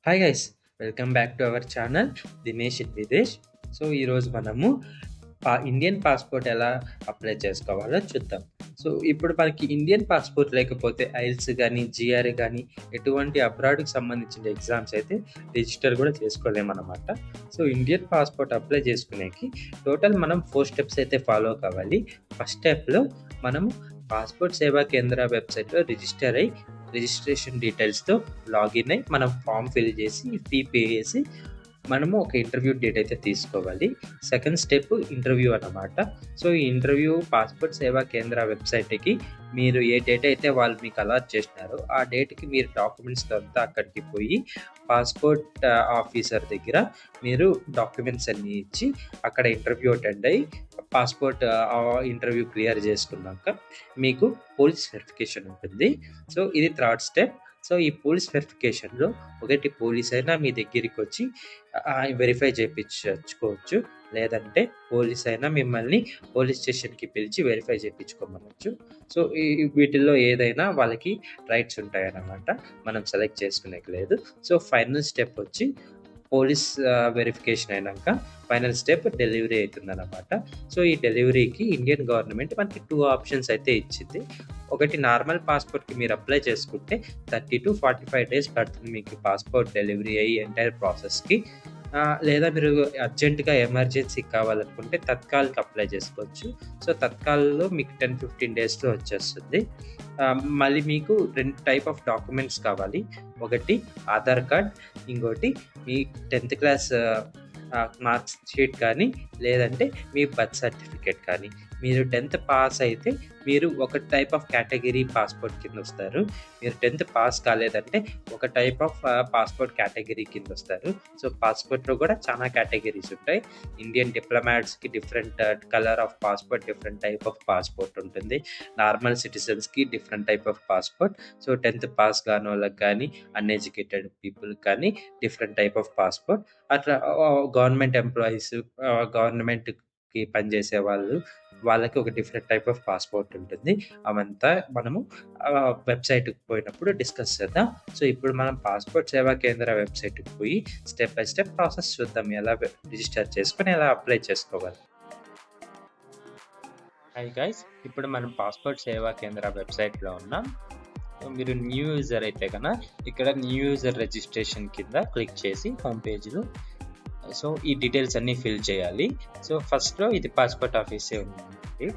Hi guys, welcome back to our channel Dinesh in Videsh. So ఈరోజు మనము Indian passport ఎలా apply చేసుకోవాలో చూద్దాం. సో ఇప్పుడు మనకి ఇండియన్ పాస్పోర్ట్ లేకపోతే ఐల్స్ కానీ జిఆర్ఏ కానీ ఎటువంటి అబ్రాడ్కి సంబంధించిన ఎగ్జామ్స్ అయితే రిజిస్టర్ కూడా చేసుకోలేమన్నమాట. సో ఇండియన్ పాస్పోర్ట్ అప్లై చేసుకునేకి టోటల్ మనం 4 స్టెప్స్ అయితే ఫాలో కావాలి. ఫస్ట్ స్టెప్లో మనము పాస్పోర్ట్ సేవా కేంద్ర వెబ్సైట్లో రిజిస్ట్రేషన్ డీటెయిల్స్తో లాగిన్ అయ్యి మనం ఫామ్ ఫిల్ చేసి ఫీ పే చేసి మనము ఒక ఇంటర్వ్యూ డేట్ అయితే తీసుకోవాలి. సెకండ్ స్టెప్ ఇంటర్వ్యూ అన్నమాట. సో ఈ ఇంటర్వ్యూ పాస్పోర్ట్ సేవా కేంద్ర వెబ్సైట్కి మీరు ఏ డేట్ అయితే వాళ్ళు మీకు అలాట్ చేసినారో ఆ డేట్కి మీరు డాక్యుమెంట్స్తో అంతా అక్కడికి పోయి పాస్పోర్ట్ ఆఫీసర్ దగ్గర మీరు డాక్యుమెంట్స్ అన్నీ ఇచ్చి అక్కడ ఇంటర్వ్యూ అటెండ్ అయ్యి పాస్పోర్ట్ ఇంటర్వ్యూ క్లియర్ చేసుకున్నాక మీకు పోలీస్ వెరిఫికేషన్ ఉంటుంది. సో ఇది థర్డ్ స్టెప్. సో ఈ పోలీస్ వెరిఫికేషన్లో ఒకటి పోలీస్ అయినా మీ దగ్గరికి వచ్చి వెరిఫై చేయించుకోవచ్చు, లేదంటే పోలీస్ అయినా మిమ్మల్ని పోలీస్ స్టేషన్కి పిలిచి వెరిఫై చేయించుకోమనొచ్చు. సో వీటిల్లో ఏదైనా వాళ్ళకి రైట్స్ ఉంటాయన్నమాట, మనం సెలెక్ట్ చేసుకునేకి లేదు. సో ఫైనల్ స్టెప్ వచ్చి పోలీస్ వెరిఫికేషన్ అయినాక ఫైనల్ స్టెప్ డెలివరీ అవుతుందన్నమాట. సో ఈ డెలివరీకి ఇండియన్ గవర్నమెంట్ మనకి 2 ఆప్షన్స్ అయితే ఇచ్చింది. ఒకటి నార్మల్ పాస్పోర్ట్కి మీరు అప్లై చేసుకుంటే 30 to 45 days పడుతుంది మీకు పాస్పోర్ట్ డెలివరీ అయ్యి ఎంటైర్ ప్రాసెస్కి. లేదా మీరు అర్జెంటుగా ఎమర్జెన్సీ కావాలనుకుంటే తత్కాల్కి అప్లై చేసుకోవచ్చు. సో తత్కాల్లో మీకు 10-15 daysలో వచ్చేస్తుంది. మళ్ళీ మీకు 2 టైప్ ఆఫ్ డాక్యుమెంట్స్ కావాలి. ఒకటి ఆధార్ కార్డ్, ఇంకోటి మీ 10th క్లాస్ మార్క్స్ షీట్ కానీ, లేదంటే మీ బర్త్ సర్టిఫికేట్ కానీ. మీరు 10th పాస్ అయితే మీరు ఒక టైప్ ఆఫ్ కేటగిరీ పాస్పోర్ట్ కింద వస్తారు. మీరు 10th పాస్ కాలేదంటే ఒక టైప్ ఆఫ్ పాస్పోర్ట్ కేటగిరీ కింద వస్తారు. సో పాస్పోర్ట్లో కూడా చాలా కేటగిరీస్ ఉంటాయి. ఇండియన్ డిప్లొమాట్స్కి different colour of passport, different type of passport ఉంటుంది. నార్మల్ సిటిజన్స్కి different type of passport. So 10th pass కాని వాళ్ళకి కానీ, అన్ఎడ్యుకేటెడ్ పీపుల్కి కానీ డిఫరెంట్ టైప్ ఆఫ్ పాస్పోర్ట్. అట్లా గవర్నమెంట్ ఎంప్లాయీస్, గవర్నమెంట్కి పనిచేసే వాళ్ళకి ఒక డిఫరెంట్ టైప్ ఆఫ్ పాస్పోర్ట్ ఉంటుంది. అవంతా మనము వెబ్సైట్కి పోయినప్పుడు డిస్కస్ చేద్దాం. సో ఇప్పుడు మనం పాస్పోర్ట్ సేవా కేంద్ర వెబ్సైట్కి పోయి స్టెప్ బై స్టెప్ ప్రాసెస్ చూద్దాం, ఎలా రిజిస్టర్ చేసుకొని ఎలా అప్లై చేసుకోవాలి. హాయ్ గైస్, ఇప్పుడు మనం పాస్పోర్ట్ సేవా కేంద్ర వెబ్సైట్లో ఉన్నాం. మీరు న్యూ యూజర్ అయితే కన్నా ఇక్కడ న్యూ యూజర్ రిజిస్ట్రేషన్ కింద క్లిక్ చేసి హోమ్ పేజ్లో సో ఈ డీటెయిల్స్ అన్నీ ఫిల్ చేయాలి. సో ఫస్ట్లో ఇది పాస్పోర్ట్ ఆఫీసే ఉంది.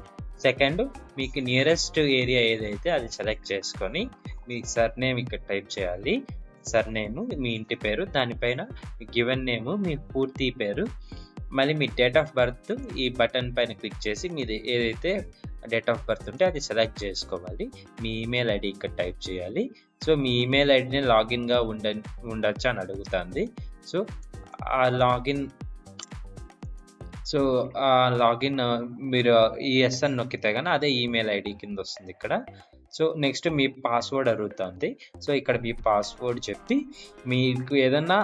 సెకండ్, మీకు నియరెస్ట్ ఏరియా ఏదైతే అది సెలెక్ట్ చేసుకొని మీ సర్నేమ్ ఇక్కడ టైప్ చేయాలి. సర్నేము మీ ఇంటి పేరు, దానిపైన గివెన్ నేము మీ పూర్తి పేరు, మళ్ళీ మీ డేట్ ఆఫ్ బర్త్ ఈ బటన్ పైన క్లిక్ చేసి మీది ఏదైతే డేట్ ఆఫ్ బర్త్ ఉంటే అది సెలెక్ట్ చేసుకోవాలి. మీ ఈమెయిల్ ఐడి ఇక్కడ టైప్ చేయాలి. సో మీ ఈమెయిల్ ఐడిని లాగిన్గా ఉండొచ్చు అని అడుగుతుంది. సో ఆ లాగిన్ మీరు ఈ ఎస్ అని నొక్కితే కానీ అదే ఈమెయిల్ ఐడి కింద వస్తుంది ఇక్కడ. సో నెక్స్ట్ మీ పాస్వర్డ్ అడుగుతుంది. సో ఇక్కడ మీ పాస్వర్డ్ చెప్పి మీకు ఏదన్నా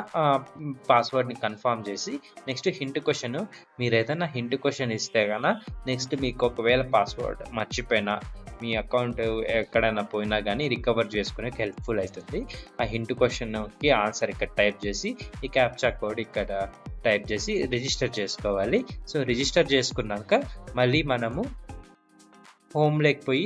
పాస్వర్డ్ని కన్ఫర్మ్ చేసి నెక్స్ట్ హింట్ క్వశ్చన్, మీరు ఏదైనా హింట్ క్వశ్చన్ ఇస్తే కన్నా నెక్స్ట్ మీకు ఒకవేళ పాస్వర్డ్ మర్చిపోయినా మీ అకౌంట్ ఎక్కడైనా పోయినా కానీ రికవర్ చేసుకునే హెల్ప్ఫుల్ అవుతుంది. ఆ హింట్ క్వశ్చన్కి ఆన్సర్ ఇక్కడ టైప్ చేసి ఈ క్యాప్చా కోడ్ ఇక్కడ టైప్ చేసి రిజిస్టర్ చేసుకోవాలి. సో రిజిస్టర్ చేసుకున్నాక మళ్ళీ మనము హోమ్లోకి పోయి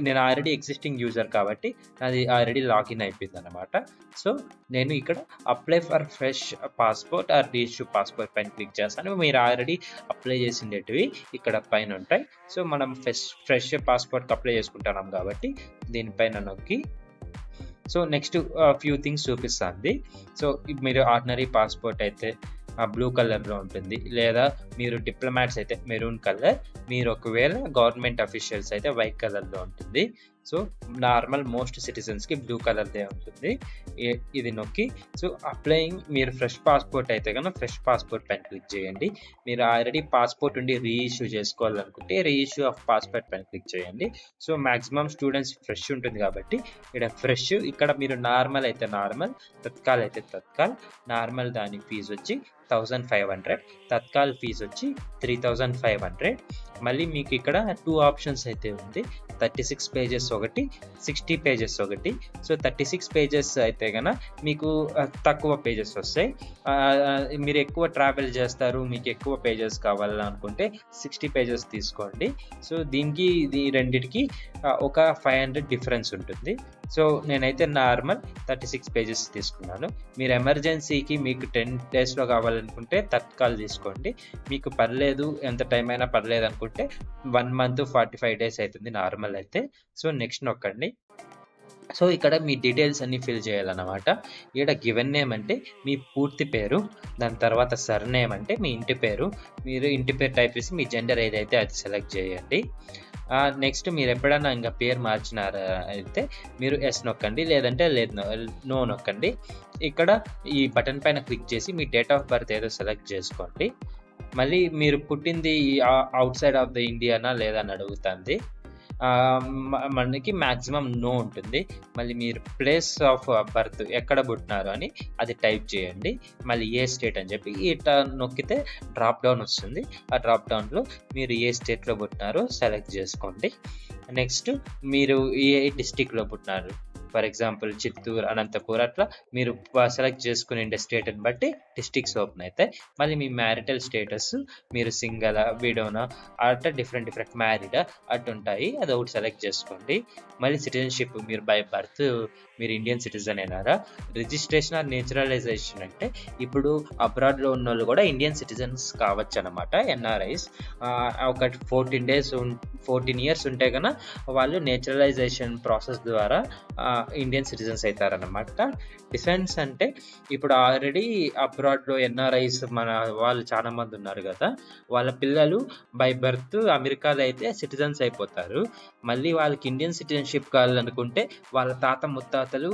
నేను ఆల్రెడీ ఎగ్జిస్టింగ్ యూజర్ కాబట్టి అది ఆల్రెడీ లాగిన్ అయిపోయింది అనమాట. సో నేను ఇక్కడ apply for fresh passport or reissue passport పైన క్లిక్ చేస్తాను. మీరు ఆల్రెడీ అప్లై చేసిండేటివి ఇక్కడ పైన ఉంటాయి. సో మనం ఫ్రెష్ పాస్పోర్ట్కి అప్లై చేసుకుంటున్నాం కాబట్టి దీనిపైన నొక్కి సో నెక్స్ట్ ఫ్యూ థింగ్స్ చూపిస్తుంది. సో మీరు ఆర్డినరీ పాస్పోర్ట్ అయితే బ్లూ కలర్లో ఉంటుంది, లేదా మీరు డిప్లొమాట్స్ అయితే మెరూన్ కలర్, మీరు ఒకవేళ గవర్నమెంట్ అఫీషియల్స్ అయితే వైట్ కలర్లో ఉంటుంది. సో నార్మల్ మోస్ట్ సిటిజన్స్కి బ్లూ కలర్దే ఉంటుంది. ఇది నొక్కి సో అప్లయింగ్, మీరు ఫ్రెష్ పాస్పోర్ట్ అయితే కనుక ఫ్రెష్ పాస్పోర్ట్ పైన క్లిక్ చేయండి. మీరు ఆల్రెడీ పాస్పోర్ట్ ఉండి రీఇష్యూ చేసుకోవాలనుకుంటే రీఇష్యూ ఆఫ్ పాస్పోర్ట్ పైన క్లిక్ చేయండి. సో మ్యాక్సిమం స్టూడెంట్స్ ఫ్రెష్ ఉంటుంది కాబట్టి ఇక్కడ ఫ్రెష్, ఇక్కడ మీరు నార్మల్ అయితే నార్మల్, తత్కాల్ అయితే తత్కాల్. నార్మల్ దాని ఫీజు వచ్చి 1500, తత్కాల్ ఫీజు వచ్చి 3500. మళ్ళీ మీకు ఇక్కడ 2 ఆప్షన్స్ అయితే ఉంది. 36 పేజెస్ ఒకటి, 60 పేజెస్ ఒకటి. సో 36 పేజెస్ అయితే గన మీకు తక్కువ పేజెస్ వస్తాయి. మీరు ఎక్కువ ట్రావెల్ చేస్తారు, మీకు ఎక్కువ పేజెస్ కావాలనుకుంటే 60 పేజెస్ తీసుకోండి. సో దీనికి రెండిటికి ఒక 500 డిఫరెన్స్ ఉంటుంది. సో నేనైతే నార్మల్ 36 పేజెస్ తీసుకున్నాను. మీరు ఎమర్జెన్సీకి మీకు 10 డేస్లో కావాలనుకుంటే తత్కాల్ తీసుకోండి. మీకు పర్లేదు, ఎంత టైం అయినా పర్లేదు అనుకుంటే 1 month 45 days అవుతుంది నార్మల్ అయితే. సో నెక్స్ట్ నొక్కండి. సో ఇక్కడ మీ డీటెయిల్స్ అన్ని ఫిల్ చేయాలన్నమాట. ఇక్కడ గివెన్ నేమ్ అంటే మీ పూర్తి పేరు, దాని తర్వాత సర్ నేమ్ అంటే మీ ఇంటి పేరు. మీరు ఇంటి పేరు టైప్ చేసి మీ జెండర్ ఏదైతే అది సెలెక్ట్ చేయండి. నెక్స్ట్ మీరు ఎప్పుడైనా ఇంకా పేరు మార్చినారా అయితే మీరు ఎస్ నొక్కండి, లేదంటే నో నొక్కండి. ఇక్కడ ఈ బటన్ పైన క్లిక్ చేసి మీ డేట్ ఆఫ్ బర్త్ ఏదో సెలెక్ట్ చేసుకోండి. మళ్ళీ మీరు పుట్టింది అవుట్ సైడ్ ఆఫ్ ద ఇండియానా లేదా అని అడుగుతుంది. మనకి మ్యాక్సిమం నో ఉంటుంది. మళ్ళీ మీరు ప్లేస్ ఆఫ్ బర్త్ ఎక్కడ పుట్టినారు అని అది టైప్ చేయండి. మళ్ళీ ఏ స్టేట్ అని చెప్పి ఇట్లా నొక్కితే డ్రాప్ డౌన్ వస్తుంది. ఆ డ్రాప్ డౌన్లో మీరు ఏ స్టేట్లో పుట్టినారో సెలెక్ట్ చేసుకోండి. నెక్స్ట్ మీరు ఏ డిస్టిక్లో పుట్టినారు, ఫర్ ఎగ్జాంపుల్ చిత్తూరు, అనంతపూర్, అట్లా మీరు సెలెక్ట్ చేసుకునే స్టేట్ని బట్టి డిస్ట్రిక్ట్స్ ఓపెన్ అవుతాయి. మళ్ళీ మీ మ్యారిటల్ స్టేటస్, మీరు సింగల్, విడోనా, అట్లా డిఫరెంట్ మ్యారీడా అటు ఉంటాయి, అది ఒకటి సెలెక్ట్ చేసుకోండి. మళ్ళీ సిటిజన్షిప్, మీరు బై బర్త్ మీరు ఇండియన్ సిటిజన్ అయినారా. రిజిస్ట్రేషన్ ఆర్ నేచురలైజేషన్ అంటే ఇప్పుడు అబ్రాడ్లో ఉన్న వాళ్ళు కూడా ఇండియన్ సిటిజన్స్ కావచ్చు అనమాట, ఎన్ఆర్ఐస్. ఒక 14 years ఉంటే కన్నా వాళ్ళు నేచురలైజేషన్ ప్రాసెస్ ద్వారా ఇండియన్ సిటిజన్స్ అవుతారనమాట. డిఫెన్స్ అంటే ఇప్పుడు ఆల్రెడీ అబ్రాడ్లో ఎన్ఆర్ఐస్ మన వాళ్ళు చాలా మంది ఉన్నారు కదా, వాళ్ళ పిల్లలు బై బర్త్ అమెరికాలో అయితే సిటిజన్స్ అయిపోతారు. మళ్ళీ వాళ్ళకి ఇండియన్ సిటిజన్షిప్ కావాలనుకుంటే వాళ్ళ తాత ముత్తాతలు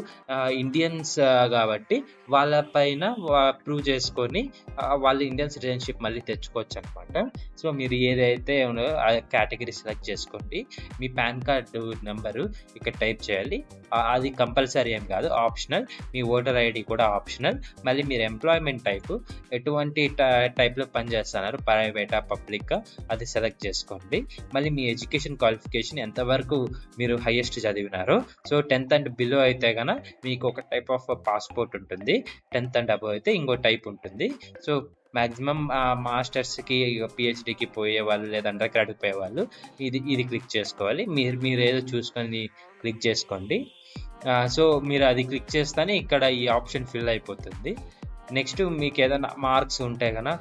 ఇండియన్స్ కాబట్టి వాళ్ళ పైన ప్రూవ్ చేసుకొని వాళ్ళు ఇండియన్ సిటిజన్షిప్ మళ్ళీ తెచ్చుకోవచ్చు అనమాట. సో మీరు ఏదైతే ఆ కేటగిరీ సెలెక్ట్ చేసుకోండి. మీ పాన్ కార్డు నెంబరు ఇక్కడ టైప్ చేయాలి. అది కంపల్సరీ ఏం కాదు, ఆప్షనల్. మీ ఓటర్ ఐడి కూడా ఆప్షనల్. మళ్ళీ మీరు ఎంప్లాయ్మెంట్ టైపు ఎటువంటి టైప్లో పనిచేస్తున్నారు, ప్రైవేటా పబ్లిక్, అది సెలెక్ట్ చేసుకోండి. మళ్ళీ మీ ఎడ్యుకేషన్ క్వాలిఫికేషన్ ఎంతవరకు మీరు హైయెస్ట్ చదివినారో. సో 10th and below అయితే కనుక మీకు ఒక టైప్ ఆఫ్ పాస్పోర్ట్ ఉంటుంది, 10th and above అయితే ఇంకో టైప్ ఉంటుంది. సో మ్యాక్సిమం మాస్టర్స్కి, పిహెచ్డికి పోయే వాళ్ళు లేదా అండర్ గ్రాడ్కి పోయే వాళ్ళు ఇది క్లిక్ చేసుకోవాలి. మీరు ఏదో చూసుకొని క్లిక్ చేసుకోండి. సో మీరు అది క్లిక్ చేస్తేనే ఇక్కడ ఈ ఆప్షన్ ఫిల్ అయిపోతుంది. నెక్స్ట్ మీకు ఏదైనా మార్క్స్ ఉంటే కనుక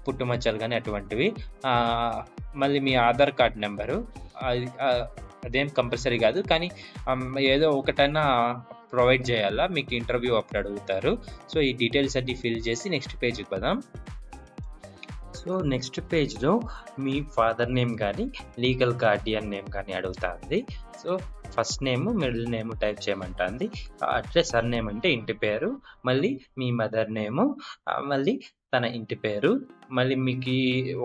పుట్టుమచ్చలు కానీ అటువంటివి, మళ్ళీ మీ ఆధార్ కార్డ్ నెంబరు, అదేం కంపల్సరీ కాదు కానీ ఏదో ఒకటైనా ప్రొవైడ్ చేయాలా, మీకు ఇంటర్వ్యూ అప్పుడు అడుగుతారు. సో ఈ డీటెయిల్స్ అన్ని ఫిల్ చేసి నెక్స్ట్ పేజ్కి పోదాం. సో నెక్స్ట్ పేజ్లో మీ ఫాదర్ నేమ్ కానీ లీగల్ గార్డియన్ నేమ్ కానీ అడుగుతుంది. So first name, middle name type చేయమంటుంది. అట్లే సర్ నేమ్ అంటే ఇంటి పేరు, మళ్ళీ మీ మదర్ నేము, మళ్ళీ తన ఇంటి పేరు. మళ్ళీ మీకు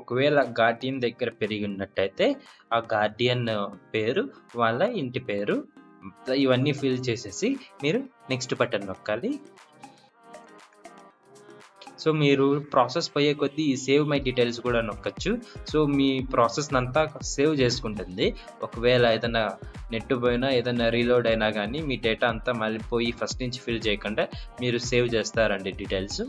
ఒకవేళ గార్డియన్ దగ్గర పెరిగి ఉన్నట్టయితే ఆ గార్డియన్ పేరు, వాళ్ళ ఇంటి పేరు, ఇవన్నీ ఫిల్ చేసేసి మీరు నెక్స్ట్ బటన్ నొక్కాలి. సో మీరు ప్రాసెస్ పోయే కొద్దీ ఈ సేవ్ మై డీటెయిల్స్ కూడా నొక్కచ్చు. సో మీ ప్రాసెస్ అంతా సేవ్ చేసుకుంటుంది. ఒకవేళ ఏదైనా నెట్ పోయినా, ఏదైనా రీలోడ్ అయినా కానీ మీ డేటా అంతా మళ్ళీ పోయి ఫస్ట్ నుంచి ఫిల్ చేయకుండా మీరు సేవ్ చేస్తారండి డీటెయిల్స్.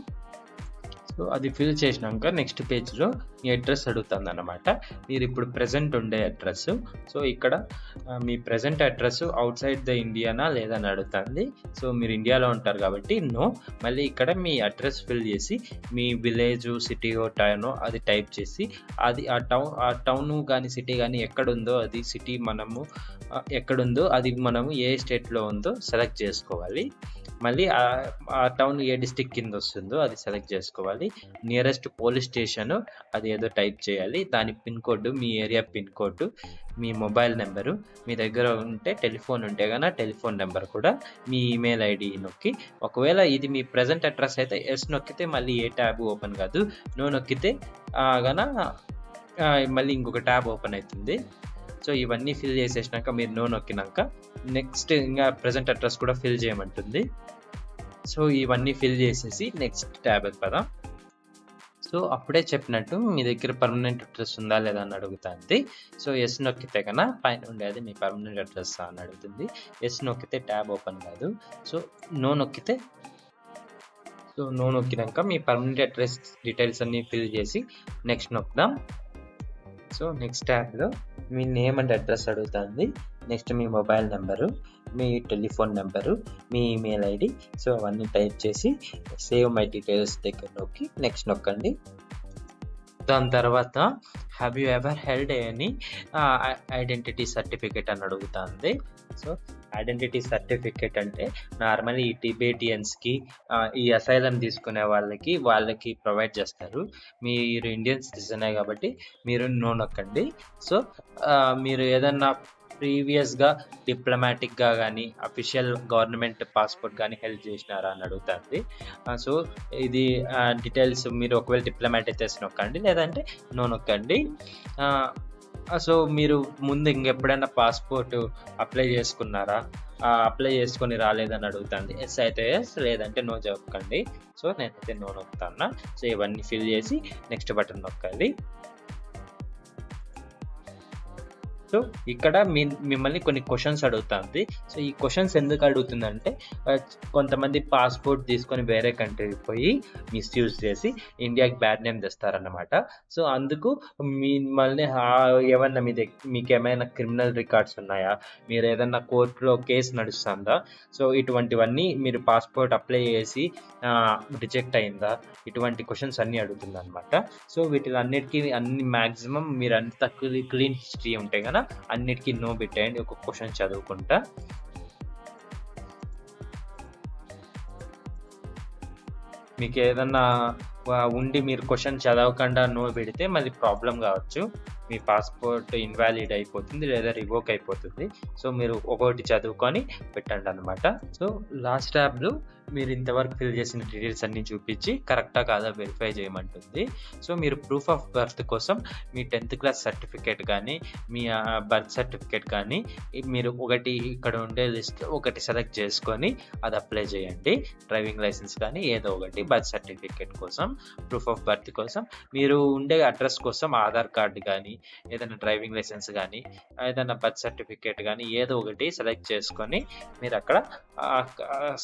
సో అది ఫిల్ చేసినాక నెక్స్ట్ పేజ్లో మీ అడ్రస్ అడుగుతుంది అన్నమాట. మీరు ఇప్పుడు ప్రజెంట్ ఉండే అడ్రస్. సో ఇక్కడ మీ present address outside the ఇండియానా లేదా అని అడుగుతుంది. సో మీరు ఇండియాలో ఉంటారు కాబట్టి నో. మళ్ళీ ఇక్కడ మీ అడ్రస్ ఫిల్ చేసి మీ విలేజ్, సిటీ, టౌన్ అది టైప్ చేసి అది ఆ టౌన్ కానీ సిటీ కానీ ఎక్కడుందో, అది సిటీ మనము ఎక్కడుందో అది మనము ఏ స్టేట్లో ఉందో సెలెక్ట్ చేసుకోవాలి. మళ్ళీ ఆ టౌన్ ఏ డిస్ట్రిక్ట్ కింద వస్తుందో అది సెలెక్ట్ చేసుకోవాలి. నియరెస్ట్ పోలీస్ స్టేషన్ అది ఏదో టైప్ చేయాలి. దాని పిన్ కోడ్, మీ ఏరియా పిన్ కోడ్, మీ మొబైల్ నెంబరు, మీ దగ్గర ఉంటే టెలిఫోన్ ఉంటే కనుక టెలిఫోన్ నెంబర్ కూడా, మీ ఈమెయిల్ ఐడి నొక్కి. ఒకవేళ ఇది మీ ప్రజెంట్ అడ్రస్ అయితే ఎస్ నొక్కితే మళ్ళీ ఏ ట్యాబ్ ఓపెన్ కాదు, నో నొక్కితే మళ్ళీ ఇంకొక ట్యాబ్ ఓపెన్ అవుతుంది. సో ఇవన్నీ ఫిల్ చేసేసినాక మీరు నో నొక్కినాక నెక్స్ట్ ఇంకా ప్రజెంట్ అడ్రస్ కూడా ఫిల్ చేయమంటుంది. సో ఇవన్నీ ఫిల్ చేసేసి నెక్స్ట్ ట్యాబ్కి పదాం. సో అప్పుడే చెప్పినట్టు మీ దగ్గర పర్మనెంట్ అడ్రస్ ఉందా లేదా అని అడుగుతుంది. సో ఎస్ నొక్కితే కన్నా పైన ఉండేది మీ పర్మనెంట్ అడ్రస్ అని అడుగుతుంది. ఎస్ నొక్కితే ట్యాబ్ ఓపెన్ కాదు. సో నో నొక్కితే నో నొక్కినాక మీ పర్మనెంట్ అడ్రస్ డీటెయిల్స్ అన్ని ఫిల్ చేసి నెక్స్ట్ నొక్కుదాం. సో నెక్స్ట్ ట్యాబ్లో మీ నేమ్ అండ్ అడ్రస్ అడుగుతుంది. నెక్స్ట్ మీ మొబైల్ నెంబరు, మీ టెలిఫోన్ నెంబరు, మీ ఈమెయిల్ ఐడి, సో అవన్నీ టైప్ చేసి సేవ్ మై డీటెయిల్స్ దగ్గర నొక్కి నెక్స్ట్ నొక్కండి. దాని తర్వాత have you ever held any identity certificate అని అడుగుతుంది. సో ఐడెంటిటీ సర్టిఫికేట్ అంటే నార్మల్లీ ఈ టిబేటియన్స్కి ఈ అసైలం తీసుకునే వాళ్ళకి ప్రొవైడ్ చేస్తారు. మీరు ఇండియన్ సిటిజనే కాబట్టి మీరు నో నొక్కండి. సో మీరు ఏదన్నా ప్రీవియస్గా డిప్లొమాటిక్గా కానీ అఫీషియల్ గవర్నమెంట్ పాస్పోర్ట్ కానీ హెల్ప్ చేసినారా అని అడుగుతుంది. సో ఇది డీటెయిల్స్ మీరు ఒకవేళ డిప్లొమాట్ అయితే నొక్కండి, లేదంటే నో నొక్కండి. సో మీరు ముందు ఇంకెప్పుడైనా పాస్పోర్ట్ అప్లై చేసుకున్నారా, అప్లై చేసుకొని రాలేదని అడుగుతుంది. ఎస్ అయితే ఎస్, లేదంటే నో చెప్పండి. సో నేనైతే నో నొక్కుతాను. సో ఇవన్నీ ఫిల్ చేసి నెక్స్ట్ బటన్ నొక్కాలి. సో ఇక్కడ మిమ్మల్ని కొన్ని క్వశ్చన్స్ అడుగుతుంది. సో ఈ క్వశ్చన్స్ ఎందుకు అడుగుతుందంటే కొంతమంది పాస్పోర్ట్ తీసుకొని వేరే కంట్రీకి పోయి మిస్యూజ్ చేసి ఇండియాకి బ్యాడ్ నేమ్ తెస్తారన్నమాట. సో అందుకు మిమ్మల్ని ఏమన్నా మీకు ఏమైనా క్రిమినల్ రికార్డ్స్ ఉన్నాయా, మీరు ఏదన్నా కోర్టులో కేసు నడుస్తుందా, సో ఇటువంటివన్నీ మీరు పాస్పోర్ట్ అప్లై చేసి రిజెక్ట్ అయిందా, ఇటువంటి క్వశ్చన్స్ అన్నీ అడుగుతుంది అనమాట. సో వీటిలన్నిటికీ మ్యాక్సిమం మీరు అంత క్లీన్ హిస్టరీ ఉంటే కదా అన్నిటికీ నో పెట్టేయండి. ఒక క్వశ్చన్ చదువుకుంటా. మీకు ఏదన్నా ఉండి మీరు క్వశ్చన్ చదవకుండా నో పెడితే మళ్ళీ ప్రాబ్లం కావచ్చు. మీ పాస్పోర్ట్ ఇన్వాలిడ్ అయిపోతుంది లేదా రివోక్ అయిపోతుంది. సో మీరు ఒకటి చదువుకొని పెట్టండి అనమాట. సో లాస్ట్ ట్యాబ్లో మీరు ఇంతవరకు ఫిల్ చేసిన డీటెయిల్స్ అన్నీ చూపించి కరెక్టా కాదా వెరిఫై చేయమంటుంది. సో మీరు ప్రూఫ్ ఆఫ్ బర్త్ కోసం మీ 10th క్లాస్ సర్టిఫికేట్ కానీ మీ బర్త్ సర్టిఫికేట్ కానీ మీరు ఒకటి ఇక్కడ ఉండే లిస్ట్ ఒకటి సెలెక్ట్ చేసుకొని అది అప్లై చేయండి. డ్రైవింగ్ లైసెన్స్ కానీ ఏదో ఒకటి, బర్త్ సర్టిఫికేట్ కోసం, ప్రూఫ్ ఆఫ్ బర్త్ కోసం, మీరు ఉండే అడ్రస్ కోసం ఆధార్ కార్డు కానీ ఏదైనా డ్రైవింగ్ లైసెన్స్ కానీ ఏదైనా బర్త్ సర్టిఫికేట్ కానీ ఏదో ఒకటి సెలెక్ట్ చేసుకొని మీరు అక్కడ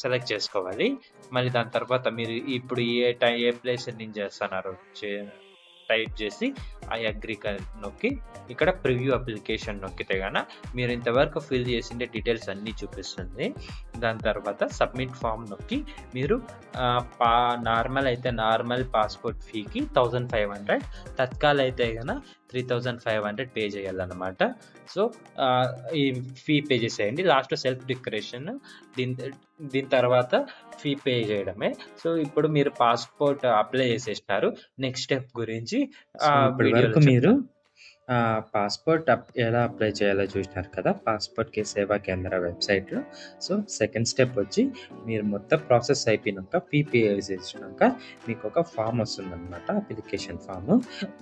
సెలెక్ట్ చేసుకోవాలి. మరి దాని తర్వాత మీరు ఇప్పుడు ఏ ప్లేస్ నుంచి చేస్తున్నారు టైప్ చేసి ఐ అగ్రీ నొక్కి ఇక్కడ ప్రివ్యూ అప్లికేషన్ నొక్కితే కనుక మీరు ఇంతవరకు ఫిల్ చేసిండే డీటెయిల్స్ అన్నీ చూపిస్తుంది. దాని తర్వాత సబ్మిట్ ఫామ్ నొక్కి మీరు నార్మల్ అయితే నార్మల్ పాస్పోర్ట్ ఫీకి 1500, తత్కాల్ అయితే కనుక 3500 పే చేయాలన్నమాట. సో ఈ ఫీ పే చేసేయండి. లాస్ట్ సెల్ఫ్ డిక్లరేషన్, దీని తర్వాత ఫీ పే చేయడమే. సో ఇప్పుడు మీరు పాస్పోర్ట్ అప్లై చేసేసినారు. నెక్స్ట్ స్టెప్ గురించి వరకు మీరు పాస్పోర్ట్ ఎలా అప్లై చేయాలో చూసినారు కదా, పాస్పోర్ట్ కే సేవా కేంద్ర వెబ్సైట్లో. సో సెకండ్ స్టెప్ వచ్చి మీరు మొత్తం ప్రాసెస్ అయిపోయినాక పీపీఐ చేసినాక మీకు ఒక ఫామ్ వస్తుందన్నమాట, అప్లికేషన్ ఫామ్.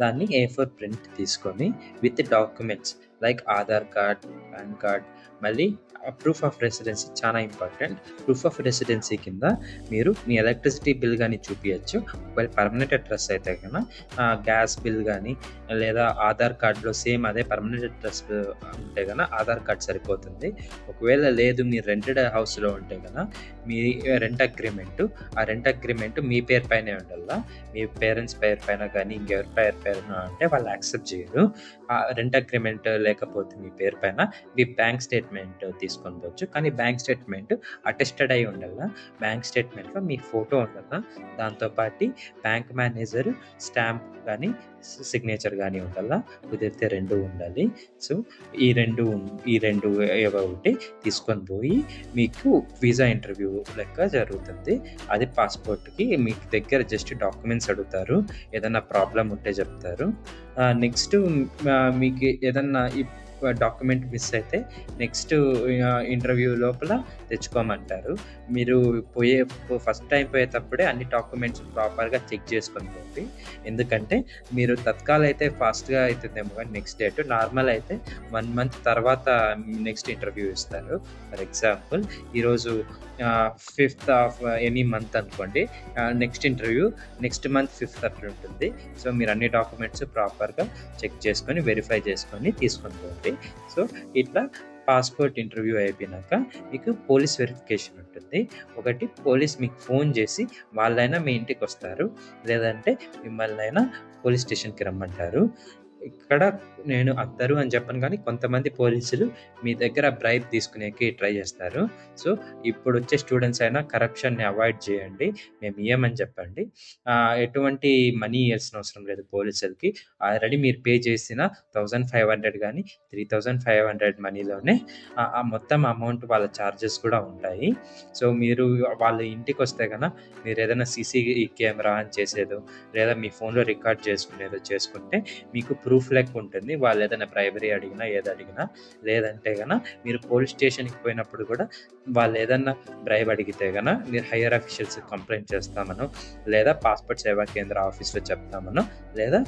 దాన్ని A4 ప్రింట్ తీసుకొని with documents like Aadhaar card, pan card, మళ్ళీ ప్రూఫ్ ఆఫ్ రెసిడెన్సీ చాలా ఇంపార్టెంట్. ప్రూఫ్ ఆఫ్ రెసిడెన్సీ కింద మీరు మీ ఎలక్ట్రిసిటీ బిల్ కానీ చూపించచ్చు. ఒకవేళ పర్మనెంట్ అడ్రస్ అయితే కన్నా గ్యాస్ బిల్ కానీ లేదా ఆధార్ కార్డులో సేమ్ అదే పర్మనెంట్ అడ్రస్ ఉంటే కన్నా ఆధార్ కార్డ్ సరిపోతుంది. ఒకవేళ లేదు మీరు రెంటెడ్ హౌస్లో ఉంటే కన్నా మీ రెంట్ అగ్రిమెంటు, ఆ రెంట్ అగ్రిమెంట్ మీ పేరు పైనే ఉండాలా. మీ పేరెంట్స్ పేరు పైన కానీ ఇంకెవరి పేరు పైన అంటే వాళ్ళు యాక్సెప్ట్ చేయరు. ఆ రెంట్ అగ్రిమెంట్ లేకపోతే మీ పేరు పైన మీ బ్యాంక్ స్టేట్మెంట్ తీసుకొని పోవచ్చు. కానీ బ్యాంక్ స్టేట్మెంట్ అటెస్టెడ్ అయి ఉండాలా. బ్యాంక్ స్టేట్మెంట్లో మీ ఫోటో ఉండాలా. దాంతోపాటు బ్యాంక్ మేనేజర్ స్టాంప్ కానీ సిగ్నేచర్ కానీ ఉండాలా. కుదిరితే 2 ఉండాలి. సో ఈ రెండు ఏవో ఒకటి తీసుకొని పోయి మీకు వీసా ఇంటర్వ్యూ లెక్క జరుగుతుంది. అది పాస్పోర్ట్కి మీకు దగ్గర జస్ట్ డాక్యుమెంట్స్ అడుగుతారు, ఏదన్నా ప్రాబ్లం ఉంటే చెప్తారు. నెక్స్ట్ మీకు ఏదన్నా డాక్యుమెంట్ మిస్ అయితే నెక్స్ట్ ఇంటర్వ్యూ లోపల తెచ్చుకోమంటారు. మీరు ఫస్ట్ టైం పోయేటప్పుడే అన్ని డాక్యుమెంట్స్ ప్రాపర్‌గా చెక్ చేసుకొని పోండి. ఎందుకంటే మీరు తత్కాల్ అయితే ఫాస్ట్‌గా అయితుందేమో గానీ నెక్స్ట్ డేట్, నార్మల్ అయితే 1 మంత్ తర్వాత నెక్స్ట్ ఇంటర్వ్యూ ఇస్తారు. ఫర్ ఎగ్జాంపుల్ ఈరోజు 5th ఆఫ్ ఎనీ మంత్ అనుకోండి. Next interview next month 5th అట్లా ఉంటుంది. సో మీరు అన్ని డాక్యుమెంట్స్ ప్రాపర్‌గా చెక్ చేసుకొని, వెరిఫై చేసుకొని తీసుకొని పోండి. సో ఇట్లా పాస్‌పోర్ట్ ఇంటర్వ్యూ అయిపోయినాక మీకు పోలీస్ వెరిఫికేషన్ ఉంటుంది. ఒకటి పోలీస్ మీకు ఫోన్ చేసి వాళ్ళైనా మీ ఇంటికొస్తారు. లేదంటే మిమ్మల్నైనా పోలీస్ స్టేషన్‌కి రమ్మంటారు. ఇక్కడ నేను అందరూ అని చెప్పను గానీ, కొంతమంది పోలీసులు మీ దగ్గర బ్రైబ్ తీసుకునేకి ట్రై చేస్తారు. సో, ఇప్పుడొచ్చే స్టూడెంట్స్ అయినా కరప్షన్‌ని అవాయిడ్ చేయండి. మేము ఇయ్యమని చెప్పండి. ఎటువంటి మనీ ఇయ్యాల్సిన అవసరం లేదు పోలీసులకి. ఆల్రెడీ మీరు పే చేసిన 1500 గానీ, 3500 మనీలోనే ఆ మొత్తం అమౌంట్ వాళ్ళ చార్జెస్ కూడా ఉంటాయి. సో, మీరు వాళ్ళ ఇంటికొస్తే మీరేదైనా సీసీ కెమెరా ఆన్ చేసేదో, లేదా మీ ఫోన్‌లో రికార్డ్ చేసుకునేదో చేసుకుంటే మీకు ప్రూఫ్ లెక్క ఉంటుంది. వాళ్ళేదైనా బ్రైబరీ అడిగినా, ఏదడిగినా. లేదంటే మీరు పోలీస్ స్టేషన్‌కి పోయినప్పుడు కూడా వాళ్ళేదన్నా బ్రైబ్ అడిగితే మీరు హైయర్ అఫీషియల్స్‌కి కంప్లెయింట్ చేస్తామనో, లేదా పాస్‌పోర్ట్ సేవా కేంద్ర ఆఫీస్‌లో చెప్తామనో, లేదా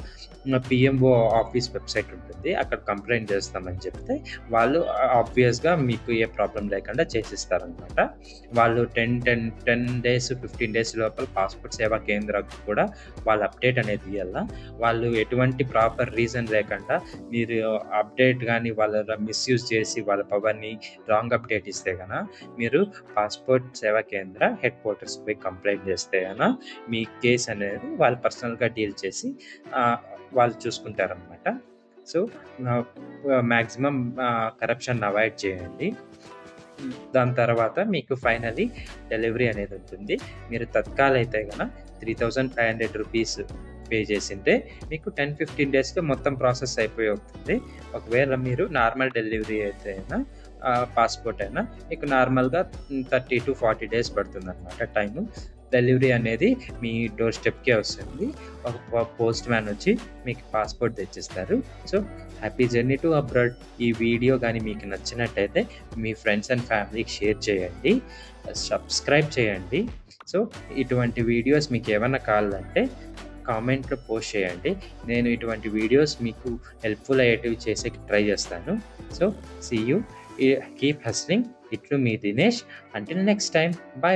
పీఎంఓ ఆఫీస్ వెబ్‌సైట్ ఉంటుంది. అక్కడ కంప్లెయింట్ చేస్తామని చెప్తే వాళ్ళు ఆబ్వియస్‌గా మీకు ఏ ప్రాబ్లమ్ లేకుండా చేసిస్తారనమాట. వాళ్ళు 10 డేస్, 15 డేస్ లోపల పాస్‌పోర్ట్ సేవా కేంద్రాకు కూడా వాళ్ళ అప్డేట్ అనేది ఇయ్యాల. వాళ్ళు ఎటువంటి ప్రాపర్ రీజన్ లేకుండా మీరు అప్డేట్ గానీ వాళ్ళ మిస్‌యూజ్ చేసి వాళ్ళ పవర్‌ని రాంగ్ అప్డేట్ ఇస్తే మీరు పాస్‌పోర్ట్ సేవా కేంద్ర హెడ్ క్వార్టర్స్‌కి పోయి కంప్లెయింట్ చేస్తే మీ కేస్ అనేది వాళ్ళు పర్సనల్‌గా డీల్ చేసి వాళ్ళు చూసుకుంటారనమాట. సో, మాక్సిమం కరప్షన్‌ని అవాయిడ్ చేయండి. దాని తర్వాత మీకు ఫైనల్లీ డెలివరీ అనేది ఉంటుంది. మీరు తత్కాల్ అయితే 3500 రూపీస్ పే చేసింటే మీకు 10-15 డేస్‌లో మొత్తం ప్రాసెస్ అయిపోయి అవుతుంది. ఒకవేళ మీరు నార్మల్ డెలివరీ అయితే పాస్‌పోర్ట్ అయినా మీకు నార్మల్‌గా 30-40 డేస్ పడుతుందనమాట టైము. డెలివరీ అనేది మీ డోర్ స్టెప్‌కే వస్తుంది. ఒక పోస్ట్ మ్యాన్ వచ్చి మీకు పాస్‌పోర్ట్ తెచ్చిస్తారు. So, happy journey to abroad. ఈ వీడియో గానీ మీకు నచ్చినట్టయితే మీ ఫ్రెండ్స్ అండ్ ఫ్యామిలీకి షేర్ చేయండి. సబ్స్క్రైబ్ చేయండి. సో, ఇటువంటి వీడియోస్ మీకేమన్నా కావాలంటే కామెంట్‌లో పోస్ట్ చేయండి. నేను ఇటువంటి వీడియోస్ మీకు హెల్ప్‌ఫుల్ అయ్యేటివి చేసేకి ట్రై చేస్తాను. So, see you. Keep hustling. ఇట్లు మీ Dinesh. Until next time. By.